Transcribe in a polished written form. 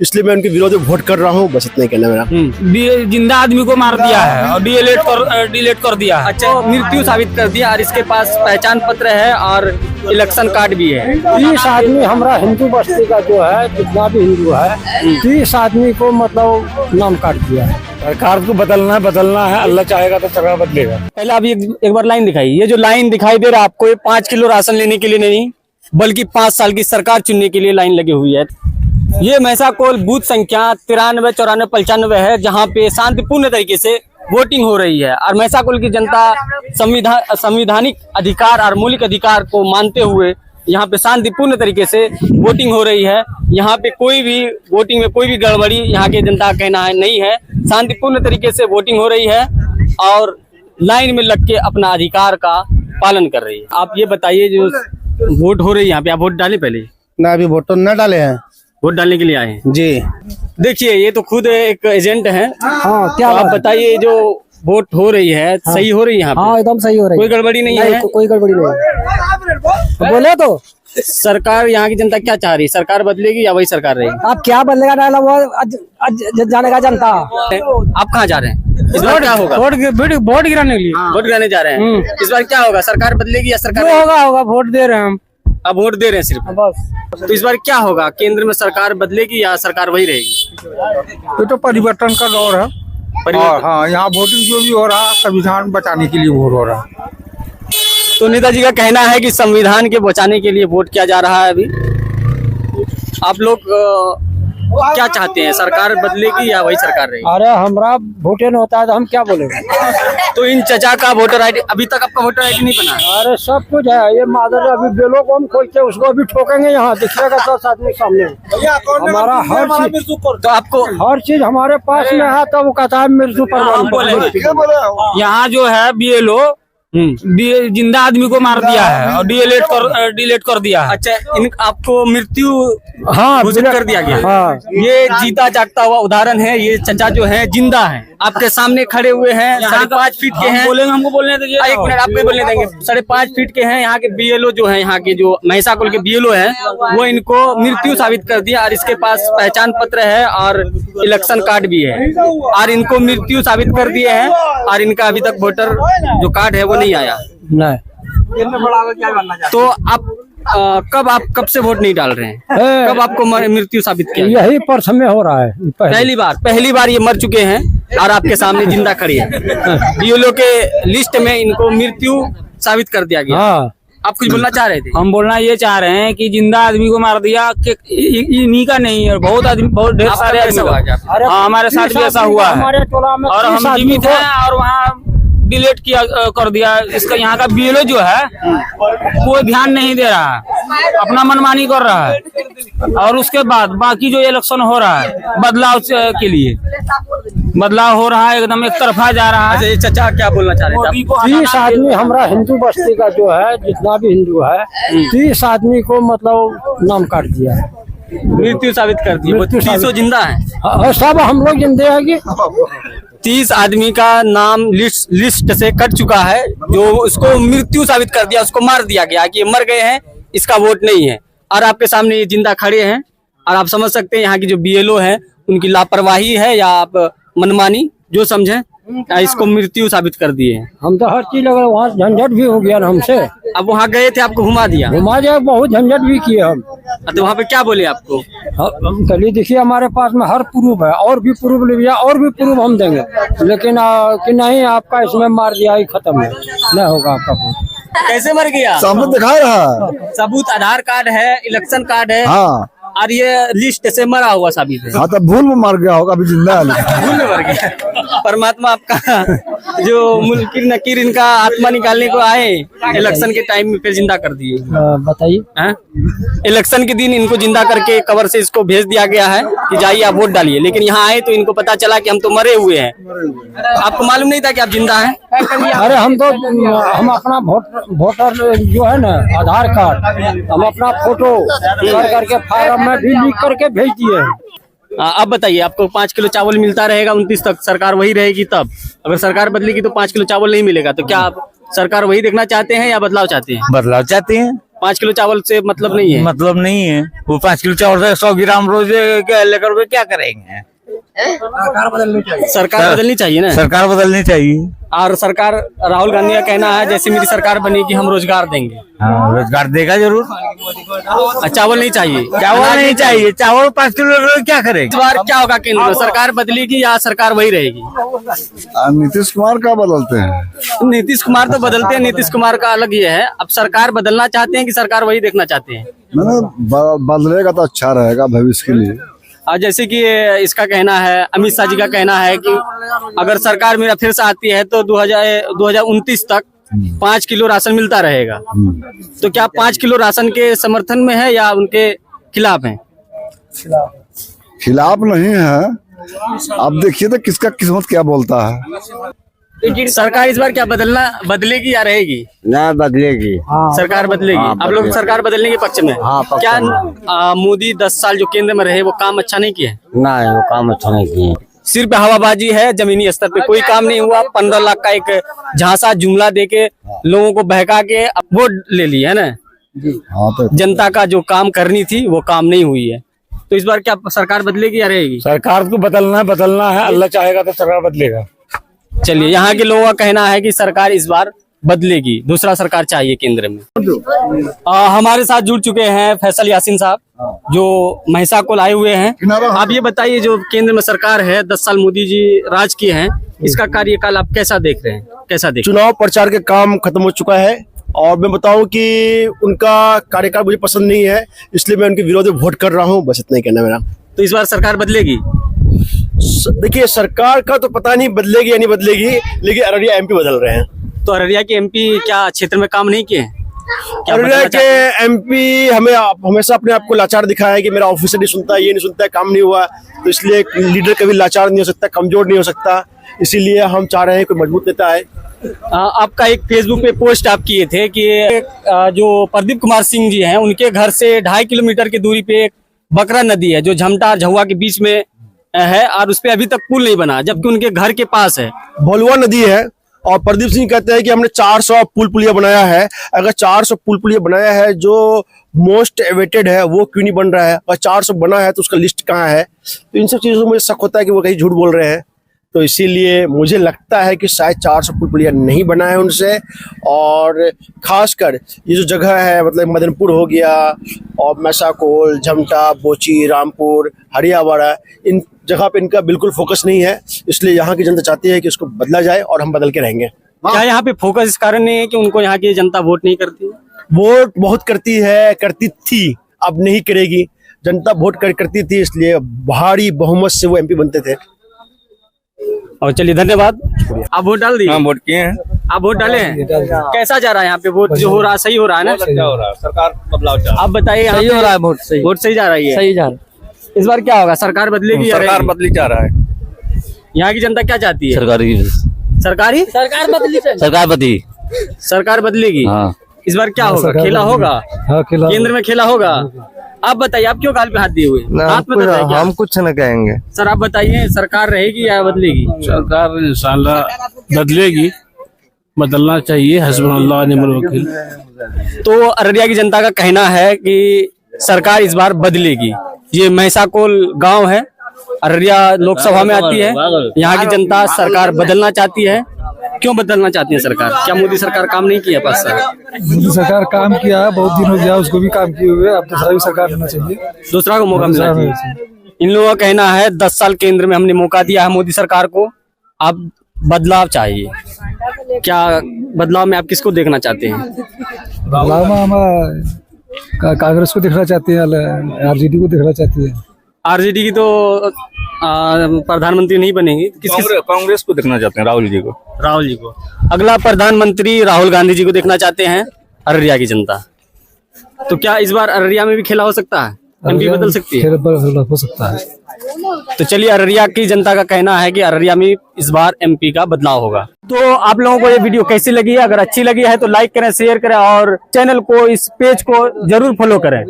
इसलिए मैं उनके विरोध में वोट कर रहा हूँ। बस इतना ही कहना मेरा। जिंदा आदमी को मार दिया है और डिलीट कर दिया है। अच्छा, मृत्यु साबित कर दिया और इसके पास पहचान पत्र है और इलेक्शन कार्ड भी है। 30 आदमी हमारा हिंदू बस्ती का जो है, जितना भी हिंदू है, 30 आदमी को मतलब नाम काट दिया है। सरकार को बदलना है। अल्लाह चाहेगा तो सरकार बदलेगा। पहले आप एक बार लाइन दिखाई। ये जो लाइन दिखाई दे रहा है आपको, ये 5 किलो राशन लेने के लिए नहीं बल्कि 5 साल की सरकार चुनने के लिए लाइन लगी हुई है। ये मैसाकोल बूथ संख्या 93, 94, 95 है, जहाँ पे शांतिपूर्ण तरीके से वोटिंग हो रही है और मैसाकोल की जनता संविधानिक अधिकार और मौलिक अधिकार को मानते हुए यहाँ पे शांतिपूर्ण तरीके से वोटिंग हो रही है। यहाँ पे कोई भी वोटिंग में कोई भी गड़बड़ी यहाँ के जनता का कहना है नहीं है। शांतिपूर्ण तरीके से वोटिंग हो रही है और लाइन में लग के अपना अधिकार का पालन कर रही है। आप ये बताइए, जो वोट हो रही है यहाँ पे, आप वोट डाले पहले? ना, अभी वोट तो न डाले हैं। वोट डालने के लिए आए हैं जी। देखिए, ये तो खुद एक एजेंट है। हाँ, क्या आप बताइए, जो वोट हो रही है सही हो रही है यहाँ पे? हाँ, एकदम सही हो रही है। कोई गड़बड़ी नहीं है? कोई गड़बड़ी नहीं। बोले तो सरकार, यहाँ की जनता क्या चाह रही है? सरकार बदलेगी या वही सरकार रहेगी? अब क्या बदलेगा डाला वो जानेगा जनता। आप कहाँ जा रहे हैं? इस बार क्या होगा? वोट गिराने के लिए वोट गिराने जा रहे हैं। इस बार क्या होगा? सरकार बदलेगी या सरकार? होगा वोट दे रहे हैं हम। अब वोट दे रहे हैं सिर्फ बस। तो इस बार क्या होगा? केंद्र में सरकार बदलेगी या सरकार वही रहेगी? ये तो परिवर्तन का दौर है। परिवर्तन। हाँ, यहाँ वोटिंग जो भी हो रहा है, संविधान बचाने के लिए वोट हो रहा है। तो नेताजी का कहना है कि संविधान के बचाने के लिए वोट किया जा रहा है। अभी आप लोग क्या चाहते हैं? सरकार बदलेगी या वही सरकार रहेगी? अरे हमारा वोटे नहीं होता है तो हम क्या बोलेंगे। तो इन चचा का वोटर आईडी, अभी तक आपका वोटर आईडी नहीं बना? अरे सब कुछ है। ये मादर अभी बेलों को हम खोलते उसको अभी ठोकेंगे। यहाँ दिखेगा 10 आदमी सामने। हमारा हर चीज, तो आपको हर चीज हमारे पास में है, तो वो कहता है मृत्यु प्रमाण। यहाँ जो है BLO जिंदा आदमी को मार दिया है और डिलीट कर दिया है। अच्छा, आपको मृत्यु हाँ, घोषित कर दिया गया। हाँ। ये जीता जागता हुआ उदाहरण है। ये चचा जो है जिंदा है, आपके सामने खड़े हुए हैं। 5.5 फीट के हैं। बोलेंगे, हमको बोलने दीजिए। एक मिनट, आपको बोलने देंगे। 5.5 फीट के हैं। यहाँ के BLO जो है, यहाँ के जो मैसाकोल के BLO है, वो इनको मृत्यु साबित कर दिया और इसके पास पहचान पत्र है और इलेक्शन कार्ड भी है और इनको मृत्यु साबित कर दिए हैं और इनका अभी तक वोटर जो कार्ड है वो नहीं आया। नहीं। तो आप कब से वोट नहीं डाल रहे हैं? कब आपको मृत्यु साबित किया? यही पर समय हो रहा है। पहली बार ये मर चुके हैं और आपके सामने जिंदा खड़ी है। BLO के लिस्ट में इनको मृत्यु साबित कर दिया गया। हाँ। आप कुछ बोलना चाह रहे थे? हम बोलना ये चाह रहे हैं कि जिंदा आदमी को मार दिया कि इन्हीं का नहीं है, बहुत आदमी, बहुत ढेर सारे आदमी हुआ क्या? हाँ, हमारे साथ भी ऐसा हुआ है हमारे टोला में और हम जीवित हैं और वहाँ डिलीट किया कर दिया। इसका यहाँ का BLO जो है कोई ध्यान नहीं दे रहा है, अपना मनमानी कर रहा है। और उसके बाद बाकी जो इलेक्शन हो रहा है बदलाव के लिए बदलाव हो रहा है, एकदम एक तरफा जा रहा है। अच्छा, चचा क्या बोलना चाह रहे थे? 30 आदमी हमारा हिंदू बस्ती का जो है, जितना भी हिंदू है, 30 आदमी को मतलब नाम काट दिया है। मृत्यु साबित कर दी। वो 30 जिंदा है? सब हम लोग जिंदे हैं कि 30 आदमी का नाम लिस्ट से कट चुका है, जो उसको मृत्यु साबित कर दिया, उसको मार दिया गया कि ये मर गए हैं, इसका वोट नहीं है। और आपके सामने ये जिंदा खड़े हैं और आप समझ सकते हैं यहाँ की जो BLO है उनकी लापरवाही है या आप मनमानी जो समझे, इसको मृत्यु साबित कर दिए हैं। हम तो हर चीज लगा, वहाँ झंझट भी हो गया हमसे। अब वहाँ गए थे, आपको घुमा दिया? घुमा दिया, बहुत झंझट भी किए हम। तो वहाँ पे क्या बोले आपको? हम कल देखिए, हमारे पास में हर प्रूफ है, और भी प्रूफ ले लिया, और भी प्रूफ हम देंगे, लेकिन कि नहीं आपका इसमें मार दिया ही खत्म है, नहीं होगा आपका वोट। कैसे मर गया? सबूत दिखा रहा है। सबूत आधार कार्ड है, इलेक्शन कार्ड है। हाँ। और ये लिस्ट से मरा हुआ साबित है। हाँ, तो भूल में मर गया होगा, अभी जिंदा है। भूल में मर गया। परमात्मा आपका जो मुनकिर नकीर इनका आत्मा निकालने को आए, इलेक्शन के टाइम में फिर जिंदा कर दिए। बताइए। इलेक्शन के दिन इनको जिंदा करके कब्र से इसको भेज दिया गया है कि जाइए आप वोट डालिए, लेकिन यहाँ आए तो इनको पता चला कि हम तो मरे हुए हैं। आपको मालूम नहीं था कि आप जिंदा हैं? अरे हम अपना वोटर जो है ना, आधार कार्ड, हम अपना फोटो करके फार्म में भी लिख करके भेज दिए। अब बताइए, आपको 5 किलो चावल मिलता रहेगा 29 तक, सरकार वही रहेगी तब। अगर सरकार बदलेगी तो 5 किलो चावल नहीं मिलेगा। तो क्या आप सरकार वही देखना चाहते हैं या बदलाव चाहते हैं? बदलाव चाहते हैं। 5 किलो चावल से मतलब नहीं है। मतलब नहीं है। वो 5 किलो चावल 100 ग्राम रोज लेकर वे क्या करेंगे? सरकार बदलनी चाहिए ना। सरकार बदलनी चाहिए। और सरकार, राहुल गांधी का कहना है जैसे मेरी सरकार बनेगी हम रोजगार देंगे। हाँ, रोजगार देगा जरूर। चावल नहीं चाहिए। चावल नहीं चाहिए। चावल 5 किलो रोज क्या करेंगे? इस बार क्या होगा केंद्र में? सरकार बदलेगी या सरकार वही रहेगी? नीतीश कुमार का बदलते हैं। नीतीश कुमार तो बदलते हैं, नीतीश कुमार का अलग ये है। अब सरकार बदलना चाहते हैं कि सरकार वही देखना चाहते हैं? बदलेगा तो अच्छा रहेगा भविष्य के लिए। और जैसे कि इसका कहना है, अमित शाह जी का कहना है कि अगर सरकार मेरा फिर से आती है तो 2029 तक 5 किलो राशन मिलता रहेगा। तो क्या 5 किलो राशन के समर्थन में है या उनके खिलाफ है? खिलाफ नहीं है। अब देखिए तो किसका किस्मत क्या बोलता है। सरकार इस बार क्या बदलेगी या रहेगी? ना बदलेगी। सरकार बदलेगी। आप लोग सरकार बदलने के पक्ष में? क्या मोदी 10 साल जो केंद्र में रहे वो काम अच्छा नहीं किया? ना, वो काम अच्छा नहीं किया। सिर्फ हवाबाजी है, जमीनी स्तर पे कोई काम नहीं हुआ। 15 लाख का एक झांसा जुमला देके लोगों को बहका के वोट ले लिया है ना। तो जनता का जो काम करनी थी वो काम नहीं हुई है। तो इस बार क्या सरकार बदलेगी या रहेगी? सरकार को बदलना है। अल्लाह चाहेगा तो सरकार बदलेगा। चलिए, यहाँ के लोगों का कहना है कि सरकार इस बार बदलेगी, दूसरा सरकार चाहिए केंद्र में। हमारे साथ जुड़ चुके हैं फैसल यासीन साहब, जो महिसा को लाए हुए हैं। आप ये बताइए, जो केंद्र में सरकार है, 10 साल मोदी जी राज किए हैं, इसका कार्यकाल आप कैसा देख रहे हैं? कैसा देख? चुनाव प्रचार के काम खत्म हो चुका है और मैं बताऊं कि उनका कार्यकाल मुझे पसंद नहीं है, इसलिए मैं उनके विरोध में वोट कर रहा हूं। बस इतना ही कहना मेरा। तो इस बार सरकार बदलेगी? देखिए, सरकार का तो पता नहीं बदलेगी या नहीं बदलेगी, लेकिन अररिया एमपी बदल रहे हैं। तो अररिया के एमपी क्या क्षेत्र में काम नहीं किए? अररिया के एमपी हमें हमेशा अपने आप को लाचार दिखाया है कि मेरा ऑफिसर नहीं सुनता, ये नहीं सुनता, काम नहीं हुआ। तो इसलिए लीडर कभी लाचार नहीं हो सकता, कमजोर नहीं हो सकता। इसीलिए हम चाह रहे हैं कोई मजबूत नेता आए। आपका एक फेसबुक पे पोस्ट आप किए थे कि जो प्रदीप कुमार सिंह जी हैं, उनके घर से 2.5 किलोमीटर की दूरी पे एक बकरा नदी है जो झमटा और झहुआ के बीच में है और उस पे अभी तक पुल नहीं बना, जबकि उनके घर के पास है। भोलुआ नदी है और प्रदीप सिंह कहते हैं कि हमने 400 पुल पुलिया बनाया है। अगर 400 पुल पुलिया बनाया है जो मोस्ट एवेटेड है, वो क्यों नहीं बन रहा है? और 400 बना है तो उसका लिस्ट कहाँ है? तो इन सब चीजों से मुझे शक होता है कि वो कहीं झूठ बोल रहे हैं। तो इसीलिए मुझे लगता है कि शायद 400 पुल पुलिया नहीं बना है उनसे। और खासकर ये जो जगह है, मतलब मदनपुर हो गया और मैसाकोल, झमटा, बोची, रामपुर, हरियावाड़ा, इन जगह पे इनका बिल्कुल फोकस नहीं है। इसलिए यहाँ की जनता चाहती है कि इसको बदला जाए और हम बदल के रहेंगे। क्या यहाँ पे फोकस इस कारण नहीं है कि उनको यहाँ की जनता वोट नहीं करती? वोट बहुत करती है, करती थी, अब नहीं करेगी। जनता वोट करती थी, इसलिए भारी बहुमत से वो एमपी बनते थे। और चलिए, धन्यवाद। आप वोट डाल दिए? हाँ, वोट किए हैं। आप वोट डाले हैं? कैसा जा रहा है यहाँ पे वोट? जो हो रहा है सही हो रहा है ना? सरकार बदलाव आप बताइए। सही हो रहा है वोट? सही, वोट सही जा रही है? सही जा रहा है। इस बार क्या होगा? सरकार बदलेगी या सरकार रहेगी? बदली जा रहा है। यहाँ की जनता क्या चाहती है? सरकारी सरकार बदलेगी। हाँ। इस बार क्या होगा? खेला होगा? केंद्र में खेला होगा। आप बताइए, आप क्यों गाल पे हाथ दिए हुए? हाथ में तो है क्या? हम कुछ न कहेंगे। सर आप बताइए, सरकार रहेगी या बदलेगी? सरकार इंशाल्लाह बदलेगी, बदलना चाहिए। हस्बुनल्लाह व निअमल वकील। तो अररिया की जनता का कहना है कि सरकार इस बार बदलेगी। ये महिसाकोल गांव है, अररिया लोकसभा में आती है। यहाँ की जनता सरकार बदलना चाहती है। क्यों बदलना चाहती है सरकार? क्या मोदी सरकार काम नहीं किया 5 साल? मोदी सरकार काम किया है, बहुत दिन हो गया उसको भी काम किए हुए। अब दूसरा भी सरकार होना चाहिए, दूसरा को मौका मिलना चाहिए। इन लोगों का कहना है 10 साल केंद्र में हमने मौका दिया है मोदी सरकार को, अब बदलाव चाहिए। क्या बदलाव में आप किसको देखना चाहते हैं? बदलाव में हम कांग्रेस को देखना चाहते हैं, आरजेडी को देखना चाहते हैं। आरजेडी की तो प्रधानमंत्री नहीं बनेगी। कांग्रेस को देखना चाहते हैं, राहुल जी को। राहुल जी को अगला प्रधानमंत्री राहुल गांधी जी को देखना चाहते हैं अररिया की जनता। तो क्या इस बार अररिया में भी खेला हो सकता है? एमपी बदल सकती है? हो सकता है। तो चलिए, अररिया की जनता का कहना है कि अररिया में इस बार एमपी का बदलाव होगा। तो आप लोगों को ये वीडियो कैसी लगी है? अगर अच्छी लगी है तो लाइक करें, शेयर करें और चैनल को, इस पेज को जरूर फॉलो करें।